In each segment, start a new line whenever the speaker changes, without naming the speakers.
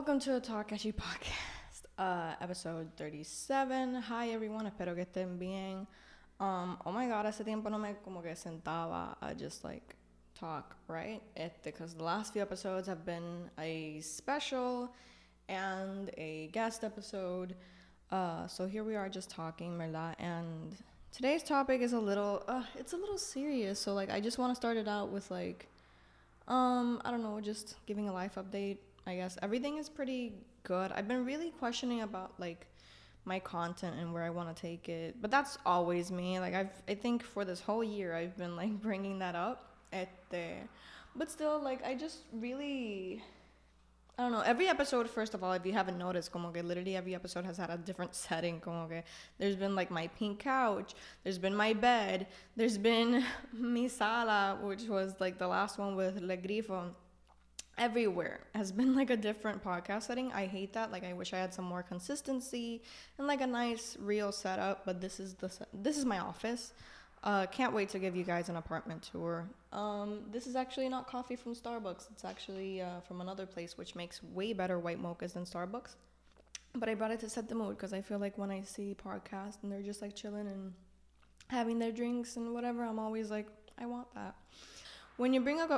Welcome to the TALKESHI podcast, episode 37. Hi everyone, espero que estén bien. Oh my god, hace tiempo no me como que sentaba a just like talk, right? Because the last few episodes have been a special and a guest episode. So here we are just talking, ¿verdad? And today's topic is it's a little serious. So like I just want to start it out with like, I don't know, just giving a life update. I guess everything is pretty good. I've been really questioning about like my content and where I want to take it, but that's always me. Like I think for this whole year I've been like bringing that up but still like I just really I don't know. Every episode, first of all, if you haven't noticed, como que literally every episode has had a different setting. Como que there's been like my pink couch, there's been my bed, there's been mi sala, which was like the last one with Le Grifo. Everywhere has been like a different podcast setting. I hate that. Like I wish I had some more consistency and like a nice real setup, but this is my office. Can't wait to give you guys an apartment tour. This is actually not coffee from Starbucks. It's actually from another place which makes way better white mochas than Starbucks. But I brought it to set the mood because I feel like when I see podcasts and they're just like chilling and having their drinks and whatever, I'm always like, I want that. When you bring a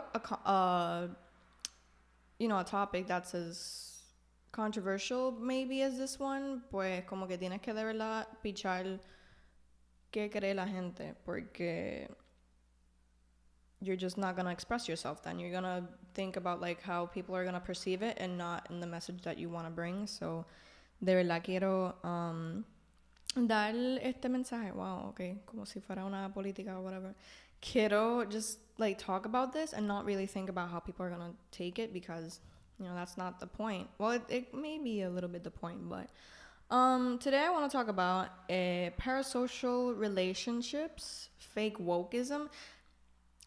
topic that's as controversial maybe as this one, pues como que tienes que de verdad pichar qué cree la gente, porque you're just not gonna express yourself then. You're gonna think about like how people are gonna perceive it and not in the message that you want to bring. So de verdad quiero dar este mensaje. Wow, okay, como si fuera una política or whatever. Quiero just like talk about this and not really think about how people are gonna take it, because that's not the point. Well, it may be a little bit the point, but today I want to talk about parasocial relationships, fake wokeism.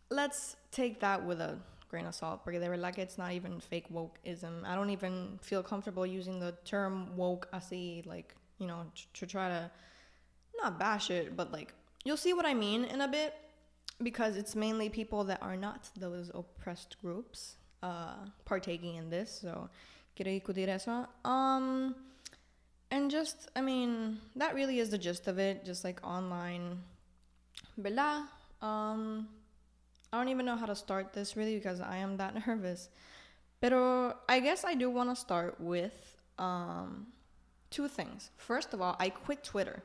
Let's take that with a grain of salt, because they were like, it's not even fake wokeism. I don't even feel comfortable using the term woke así, like, to try to not bash it, but like, you'll see what I mean in a bit, because it's mainly people that are not those oppressed groups partaking in this. So quiero discutir eso. And just, that really is the gist of it. Just like online, ¿verdad? I don't even know how to start this really, because I am that nervous. Pero I guess I do want to start with two things. First of all, I quit Twitter.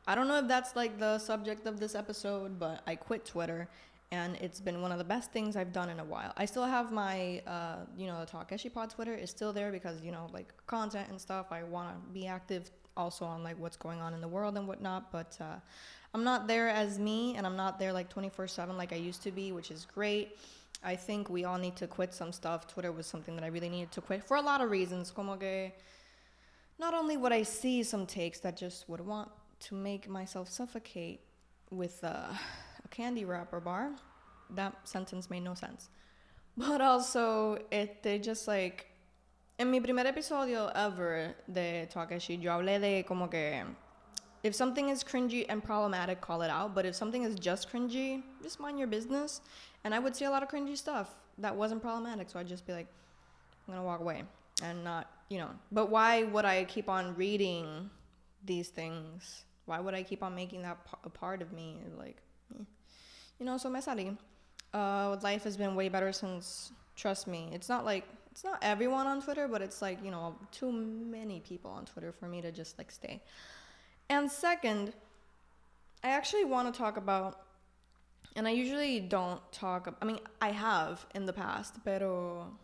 I don't know if that's like the subject of this episode, but I quit Twitter, and it's been one of the best things I've done in a while. I still have my, the TALKESHI pod Twitter is still there because, like content and stuff. I want to be active also on like what's going on in the world and whatnot, but I'm not there as me, and I'm not there like 24/7 like I used to be, which is great. I think we all need to quit some stuff. Twitter was something that I really needed to quit for a lot of reasons. Como que not only would I see some takes that just would want to make myself suffocate with a candy wrapper bar. That sentence made no sense. But also, just like, en mi primer episodio ever de TALKESHI, yo hablé de como que if something is cringy and problematic, call it out. But if something is just cringy, just mind your business. And I would see a lot of cringy stuff that wasn't problematic, so I'd just be like, I'm gonna walk away and not, But why would I keep on reading these things? Why would I keep on making that a part of me? Like, so me salí. Life has been way better since, trust me. It's not everyone on Twitter, but it's like, too many people on Twitter for me to just like stay. And second, I actually want to talk about, and I usually don't talk, I have in the past, pero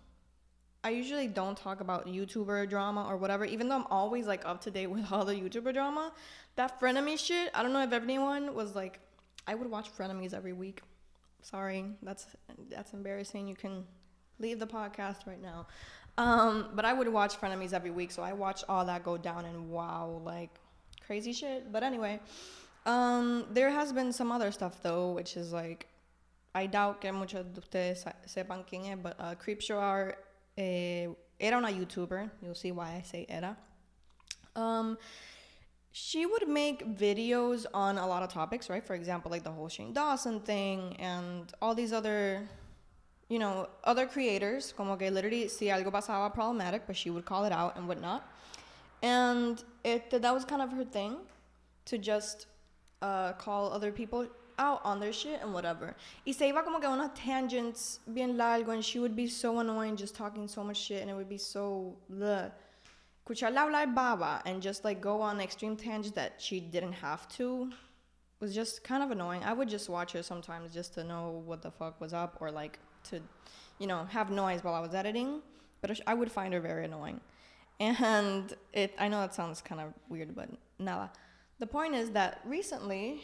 I usually don't talk about YouTuber drama or whatever, even though I'm always like up to date with all the YouTuber drama. That frenemy shit, I don't know if anyone was like, I would watch frenemies every week. Sorry, that's embarrassing. You can leave the podcast right now. But I would watch frenemies every week, so I watched all that go down, and wow, like crazy shit. But anyway, there has been some other stuff though, which is like, I doubt que muchos de ustedes sepan quién es, but Creepshow era una YouTuber. You'll see why I say era. She would make videos on a lot of topics, right? For example, like the whole Shane Dawson thing and all these other other creators, como que literally, si algo pasaba problematic, but she would call it out and whatnot. And that was kind of her thing, to just call other people out on their shit and whatever. Y se iba como que unas tangents bien largo, and she would be so annoying just talking so much shit, and it would be so bleh. Escucharla hablar baba and just like go on extreme tangents that she didn't have to was just kind of annoying. I would just watch her sometimes just to know what the fuck was up, or like to, have noise while I was editing. But I would find her very annoying. And I know that sounds kind of weird, but nada. The point is that recently,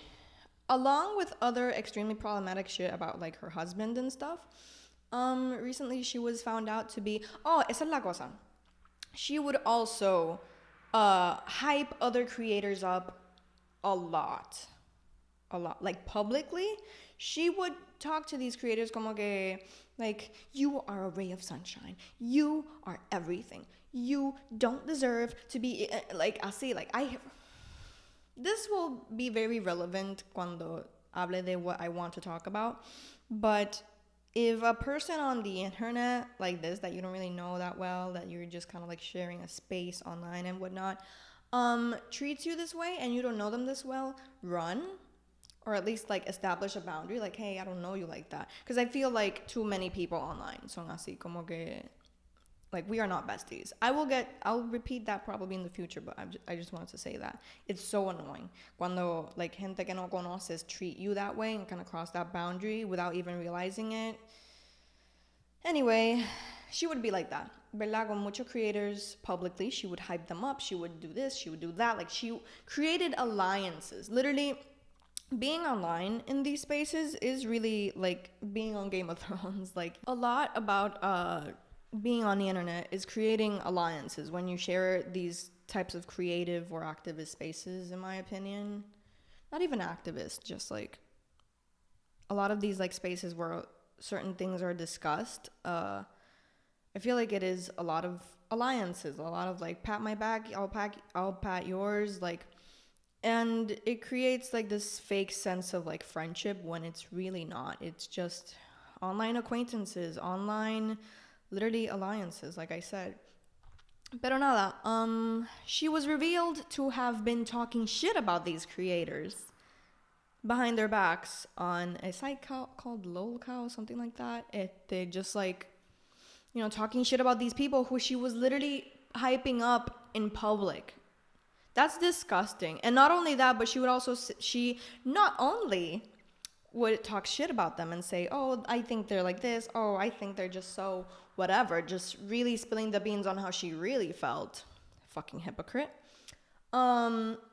along with other extremely problematic shit about like her husband and stuff, recently she was found out to be, esa es la cosa. She would also hype other creators up a lot, like publicly. She would talk to these creators como que, like, you are a ray of sunshine, you are everything, you don't deserve to be like así, like this will be very relevant cuando hable de what I want to talk about. But if a person on the internet like this, that you don't really know that well, that you're just kind of like sharing a space online and whatnot, treats you this way and you don't know them this well, run. Or at least like establish a boundary, like, hey, I don't know you like that. Because I feel like too many people online son así como que, like, we are not besties. I'll repeat that probably in the future, but I just wanted to say that. It's so annoying cuando like gente que no conoces treat you that way and kind of cross that boundary without even realizing it. Anyway, she would be like that. ¿Verdad? Con muchos creators publicly, she would hype them up. She would do this, she would do that. Like, she created alliances. Literally, being online in these spaces is really like being on Game of Thrones. Like, a lot about being on the internet is creating alliances when you share these types of creative or activist spaces, in my opinion. Not even activist, just like a lot of these like spaces where certain things are discussed. I feel like it is a lot of alliances, a lot of like pat my back, I'll pat yours, like. And it creates like this fake sense of like friendship when it's really not. It's just online acquaintances, online literally alliances, like I said. Pero nada, she was revealed to have been talking shit about these creators behind their backs on a site called LolCow, something like that. They just like, talking shit about these people who she was literally hyping up in public. That's disgusting. And not only that, but she not only would talk shit about them and say, oh, I think they're like this, oh, I think they're just so whatever, just really spilling the beans on how she really felt. Fucking hypocrite.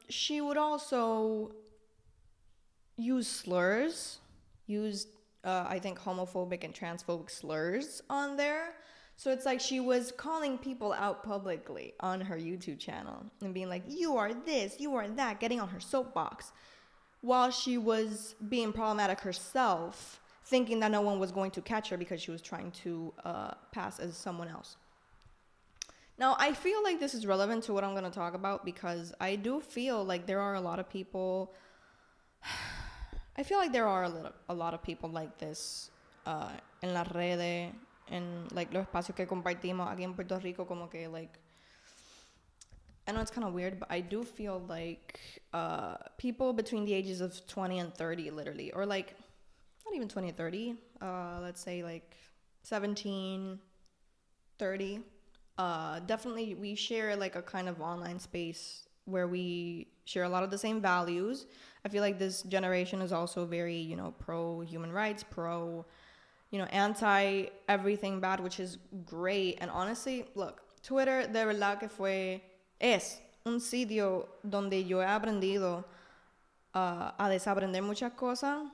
She would also use slurs, I think homophobic and transphobic slurs on there. So it's like she was calling people out publicly on her YouTube channel and being like, you are this, you are that, getting on her soapbox, while she was being problematic herself, thinking that no one was going to catch her because she was trying to pass as someone else. Now, I feel like this is relevant to what I'm going to talk about, because I do feel like there are a lot of people... I feel like there are a lot of people like this en las redes, en like los espacios que compartimos aquí en Puerto Rico, como que like, I know it's kind of weird, but I do feel like people between the ages of 20 and 30 literally, or like not even 20 and 30, let's say like 17, 30, definitely we share like a kind of online space where we share a lot of the same values. I feel like this generation is also very, pro human rights, pro anti everything bad, which is great. And honestly, look, Twitter de verdad que es un sitio donde yo he aprendido a desaprender muchas cosas,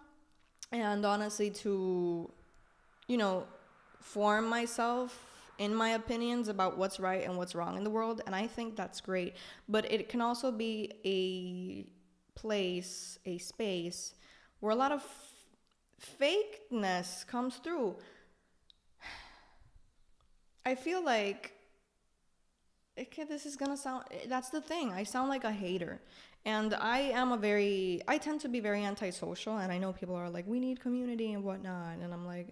and honestly to, form myself in my opinions about what's right and what's wrong in the world. And I think that's great. But it can also be a place, a space where a lot of fakeness comes through. I feel like this is gonna sound, that's the thing, I sound like a hater, and I tend to be very antisocial, and I know people are like, we need community and whatnot, and I'm like,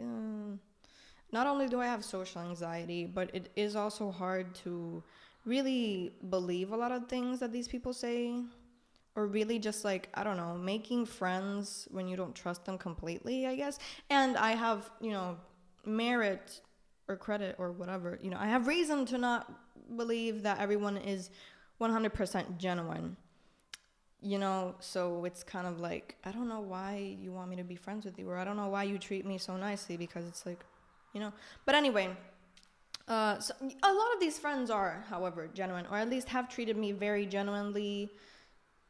not only do I have social anxiety, but it is also hard to really believe a lot of things that these people say, or really just like, I don't know, making friends when you don't trust them completely, I guess. And I have, merit or credit or whatever, I have reason to not believe that everyone is 100% genuine. So it's kind of like, I don't know why you want me to be friends with you, or I don't know why you treat me so nicely, because it's like, But anyway, so a lot of these friends are, however, genuine, or at least have treated me very genuinely,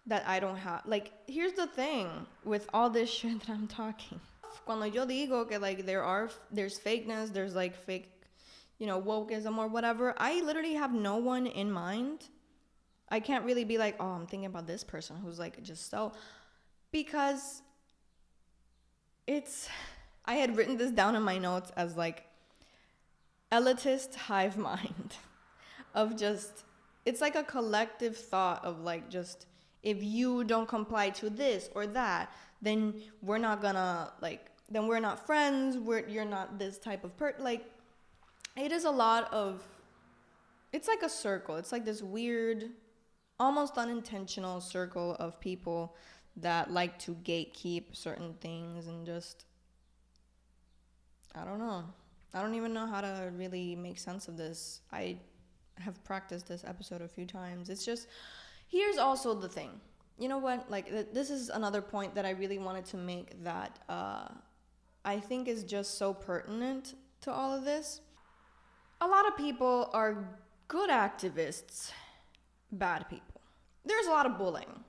that I don't have. Like, here's the thing with all this shit that I'm talking. Cuando yo digo que, like, there's fakeness, there's, like, fake, wokeism or whatever, I literally have no one in mind. I can't really be like, oh, I'm thinking about this person who's, like, just so... Because I had written this down in my notes as, like, elitist hive mind. Of just... It's like a collective thought of, like, just... If you don't comply to this or that, then we're not gonna, like... Then we're not friends. You're not this type of like... It is a lot of... It's like a circle. It's like this weird... almost unintentional circle of people that like to gatekeep certain things and just... I don't know. I don't even know how to really make sense of this. I have practiced this episode a few times. It's just... Here's also the thing. You know what? Like, this is another point that I really wanted to make that I think is just so pertinent to all of this. A lot of people are good activists, bad people. There's a lot of bullying.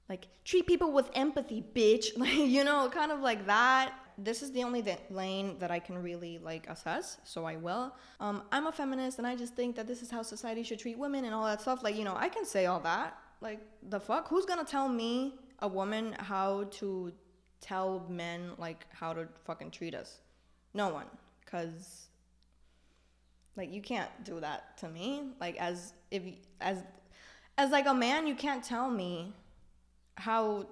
Like, treat people with empathy, bitch. Like, kind of like that. This is the only lane that I can really, like, assess, so I will. I'm a feminist, and I just think that this is how society should treat women and all that stuff. Like, I can say all that. Like, the fuck? Who's gonna tell me, a woman, how to tell men, like, how to fucking treat us? No one. Because, like, you can't do that to me. Like, as like a man, you can't tell me how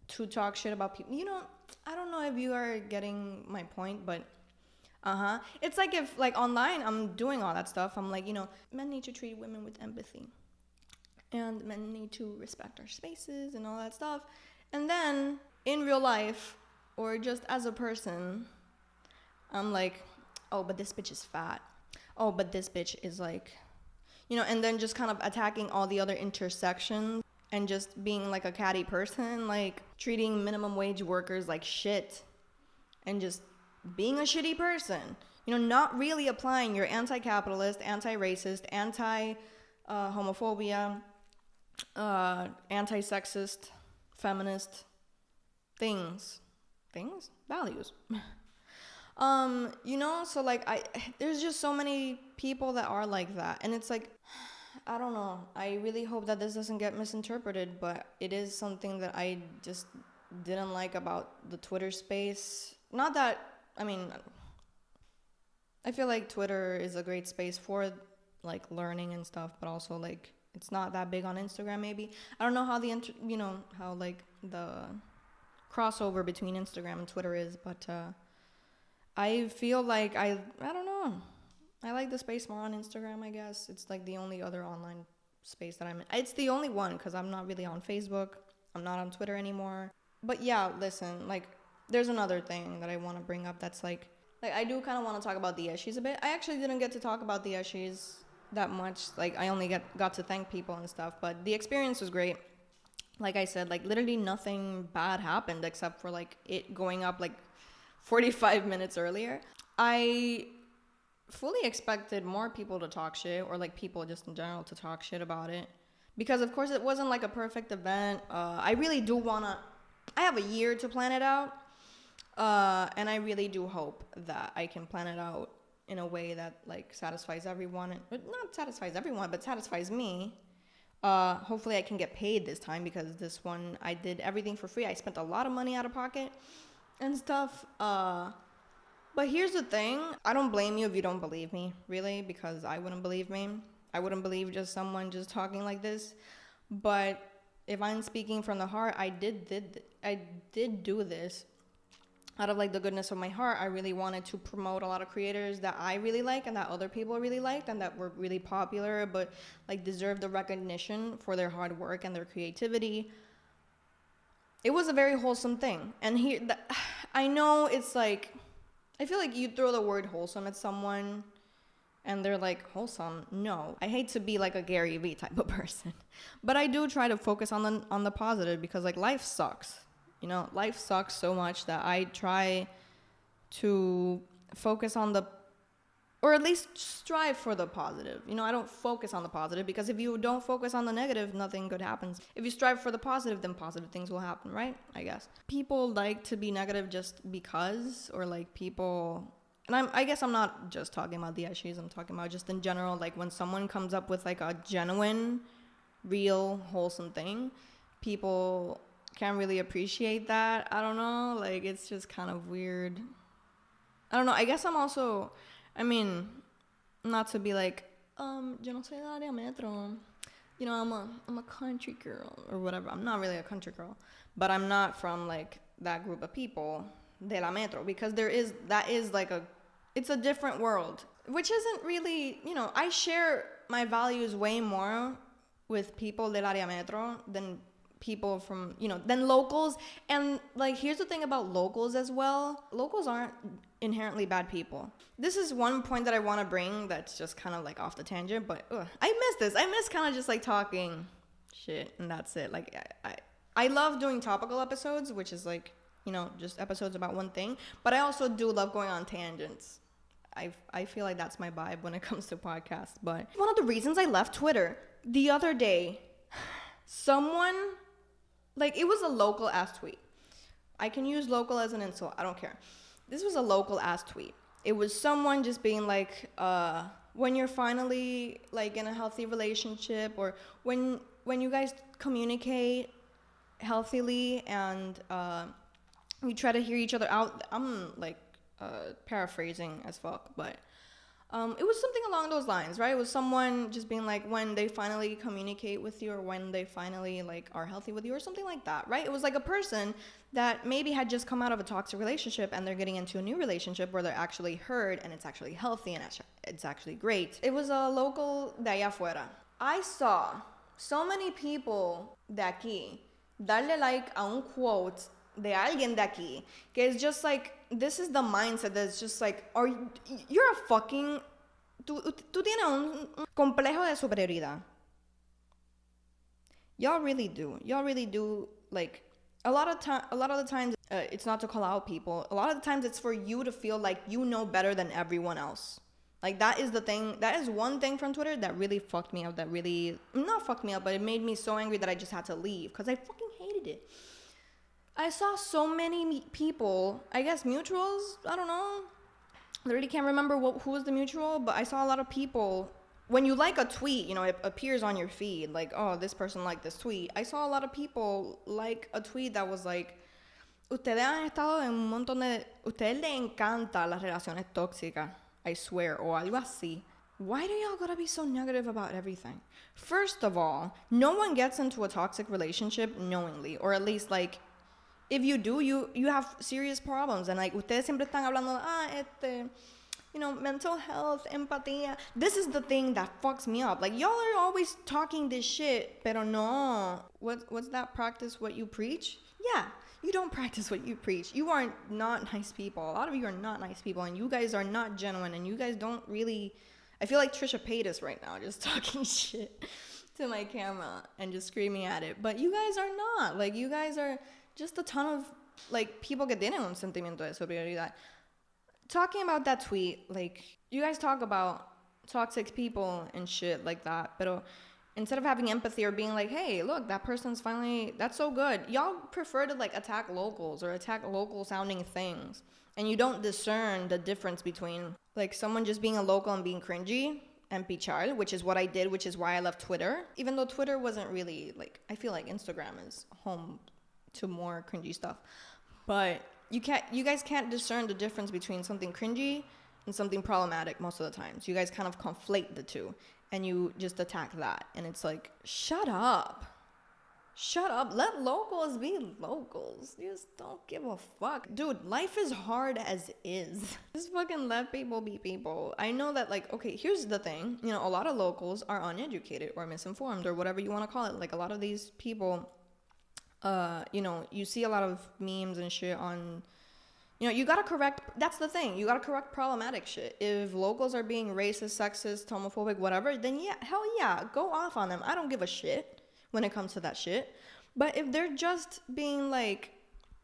to talk shit about people. I don't know if you are getting my point, but it's like if, like, online I'm doing all that stuff. I'm like, men need to treat women with empathy, and men need to respect our spaces and all that stuff. And then in real life, or just as a person, I'm like, oh, but this bitch is fat. Oh, but this bitch is like, and then just kind of attacking all the other intersections and just being like a catty person, like treating minimum wage workers like shit and just being a shitty person. Not really applying your anti-capitalist, anti-racist, anti-homophobia, anti-sexist, feminist values. So like there's just so many people that are like that, and it's like, I don't know. I really hope that this doesn't get misinterpreted, but it is something that I just didn't like about the Twitter space. Not that, I feel like Twitter is a great space for like learning and stuff, but also like it's not that big on Instagram maybe. I don't know how how like the crossover between Instagram and Twitter is, but I feel like I don't know. I like the space more on Instagram, I guess. It's like the only other online space that I'm in. It's the only one because I'm not really on Facebook. I'm not on Twitter anymore. But yeah, listen, like there's another thing that I want to bring up that's like I do kind of want to talk about the issues a bit. I actually didn't get to talk about the issues that much. Like I only got to thank people and stuff, but the experience was great. Like I said, like literally nothing bad happened except for like it going up like 45 minutes earlier. I fully expected more people to talk shit, or like people just in general to talk shit about it, because of course it wasn't like a perfect event. I really do wanna, I have a year to plan it out, and I really do hope that I can plan it out in a way that like satisfies everyone, not satisfies everyone, but satisfies me. Hopefully I can get paid this time, because this one I did everything for free. I spent a lot of money out of pocket and stuff. But here's the thing. I don't blame you if you don't believe me, really, because I wouldn't believe me. I wouldn't believe just someone just talking like this. But if I'm speaking from the heart, I did do this out of like the goodness of my heart, I really wanted to promote a lot of creators that I really like and that other people really liked and that were really popular but like deserved the recognition for their hard work and their creativity. It was a very wholesome thing. And I know it's like, I feel like you throw the word wholesome at someone and they're like, wholesome? No. I hate to be like a Gary Vee type of person, but I do try to focus on the positive because like life sucks. You know, life sucks so much that I try to focus on or at least strive for the positive. You know, I don't focus on the positive because if you don't focus on the negative, nothing good happens. If you strive for the positive, then positive things will happen, right? I guess. People like to be negative just because, or like people, and I guess I'm not just talking about the issues, I'm talking about just in general, like when someone comes up with like a genuine, real, wholesome thing, people can't really appreciate that. I don't know, like it's just kind of weird. I don't know, I guess I'm also, I mean, not to be like, yo no soy de área metro, you know, I'm a country girl or whatever. I'm not really a country girl, but I'm not from like that group of people de la metro, because that is like it's a different world, which isn't really, you know, I share my values way more with people del área metro than people from, you know, than locals. And like, here's the thing about locals as well. Locals aren't inherently bad people. This is one point that I want to bring that's just kind of like off the tangent, but I miss this. I miss kind of just like talking shit and that's it. Like I love doing topical episodes, which is like, you know, just episodes about one thing, but I also do love going on tangents. I feel like that's my vibe when it comes to podcasts. But one of the reasons I left Twitter the other day, someone, like, it was a local ass tweet. I can use local as an insult. I don't care. This was a local ass tweet. It was someone just being like, when you're finally like in a healthy relationship, or when you guys communicate healthily and we try to hear each other out. I'm like paraphrasing as fuck, but it was something along those lines, right? It was someone just being like, when they finally communicate with you, or when they finally like are healthy with you, or something like that, right? It was like a person that maybe had just come out of a toxic relationship and they're getting into a new relationship where they're actually heard and it's actually healthy and it's actually great. It was a local de allá afuera. I saw so many people de aquí darle like a un quote de alguien de aquí, que es just like, this is the mindset that's just like, you're a fucking, tú tienes un complejo de superioridad. Y'all really do, like, a lot of the times, it's not to call out people, a lot of the times it's for you to feel like you know better than everyone else. Like, that is one thing from Twitter that really fucked me up, not fucked me up, but it made me so angry that I just had to leave, because I fucking hated it. I saw so many people, I guess mutuals, I don't know. I really can't remember who was the mutual, but I saw a lot of people, when you like a tweet, you know, it appears on your feed, like, oh, this person liked this tweet. I saw a lot of people like a tweet that was like, ustedes han estado en un montón de, ustedes les encanta las relaciones tóxicas, I swear, o algo así. Why do y'all gotta be so negative about everything? First of all, no one gets into a toxic relationship knowingly, or at least like, if you do, you have serious problems. And like, ustedes siempre están hablando, you know, mental health, empatía. This is the thing that fucks me up. Like, y'all are always talking this shit, pero no. What's that? Practice what you preach? Yeah, you don't practice what you preach. You are not nice people. A lot of you are not nice people, and you guys are not genuine, and you guys don't really, I feel like Trisha Paytas right now, just talking shit to my camera and just screaming at it. But you guys are not. Like, you guys are just a ton of, like, people que tienen un sentimiento de superioridad. Talking about that tweet, like, you guys talk about toxic people and shit like that, but instead of having empathy or being like, hey, look, that person's finally, that's so good, y'all prefer to, like, attack locals or attack local sounding things, and you don't discern the difference between, like, someone just being a local and being cringy and pichar, which is what I did, which is why I left Twitter, even though Twitter wasn't really, like, I feel like Instagram is home to more cringy stuff, but you guys can't discern the difference between something cringy and something problematic most of the times. You guys kind of conflate the two and you just attack that, and it's like, shut up. Shut up. Let locals be locals. Just don't give a fuck. Dude, life is hard as is. Just fucking let people be people. I know that, like, okay, here's the thing. You know, a lot of locals are uneducated or misinformed or whatever you want to call it. Like, a lot of these people, you know, you see a lot of memes and shit on, you know, you gotta correct, that's the thing. You gotta correct problematic shit. If locals are being racist, sexist, homophobic, whatever, then yeah, hell yeah, go off on them. I don't give a shit when it comes to that shit. But if they're just being like,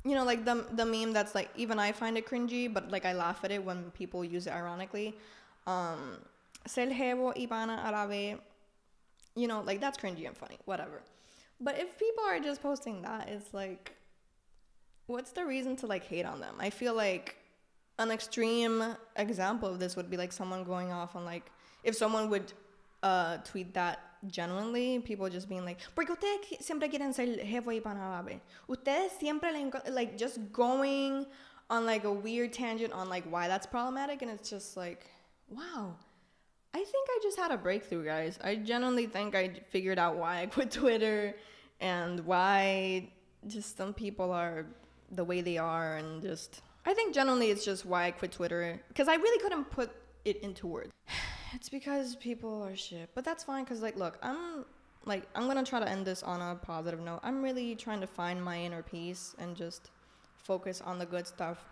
you know, like the meme that's like, even I find it cringy, but like I laugh at it when people use it ironically. Ser jevo y pana árabe, you know, like that's cringy and funny, whatever. But if people are just posting that, it's like, what's the reason to like hate on them? I feel like an extreme example of this would be like someone going off on like, if someone would tweet that genuinely, people just being like, porque ustedes siempre quieren ser jefe y panarabe. Ustedes siempre like just going on like a weird tangent on like why that's problematic, and it's just like, wow. I think I just had a breakthrough, guys. I genuinely think I figured out why I quit Twitter and why just some people are the way they are, and just I think genuinely it's just why I quit Twitter, because I really couldn't put it into words. It's because people are shit, but that's fine, because like, look, I'm gonna try to end this on a positive note. I'm really trying to find my inner peace and just focus on the good stuff.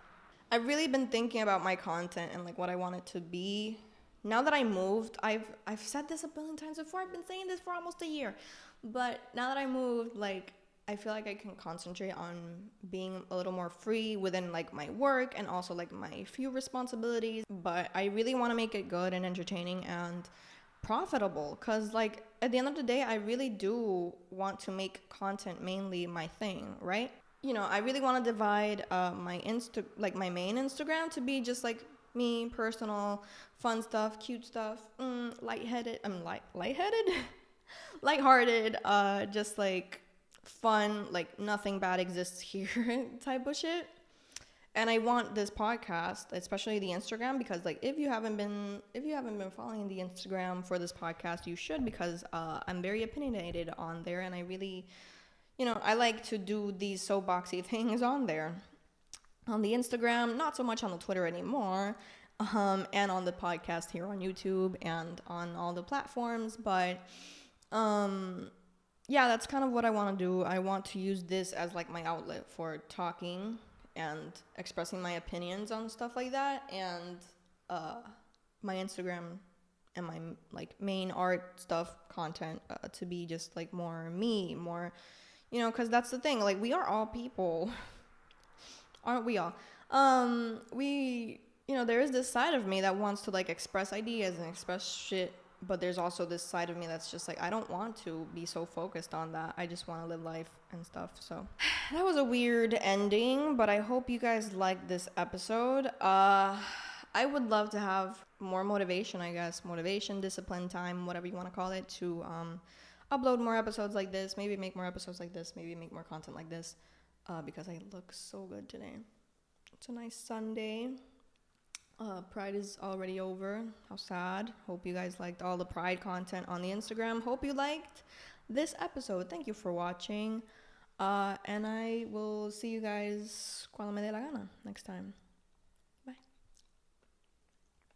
I've really been thinking about my content and like what I want it to be. Now that I moved, I've said this a billion times before. I've been saying this for almost a year, but now that I moved, like, I feel like I can concentrate on being a little more free within like my work and also like my few responsibilities. But I really want to make it good and entertaining and profitable, because like at the end of the day, I really do want to make content mainly my thing, right? You know, I really want to divide my my main Instagram to be just like me, personal, fun stuff, cute stuff, lightheaded. I'm lightheaded, lighthearted, just like fun, like nothing bad exists here type of shit. And I want this podcast, especially the Instagram, because like if you haven't been following the Instagram for this podcast, you should, because I'm very opinionated on there, and I really, you know, I like to do these soapboxy things on there. On the Instagram, not so much on the Twitter anymore, and on the podcast here on YouTube and on all the platforms, but yeah, that's kind of what I want to do. I want to use this as like my outlet for talking and expressing my opinions on stuff like that, and my Instagram and my like main art stuff content to be just like more me, more, you know, because that's the thing, like we are all people. Aren't we all? We, you know, there is this side of me that wants to like express ideas and express shit, but there's also this side of me that's just like, I don't want to be so focused on that. I just want to live life and stuff. So that was a weird ending, but I hope you guys liked this episode. I would love to have more motivation, I guess, discipline time, whatever you want to call it, to upload more episodes like this, maybe make more episodes like this, maybe make more content like this, because I look so good today. It's a nice Sunday. Pride is already over. How sad. Hope you guys liked all the Pride content on the Instagram. Hope you liked this episode. Thank you for watching. And I will see you guys cuando me dé la gana next time.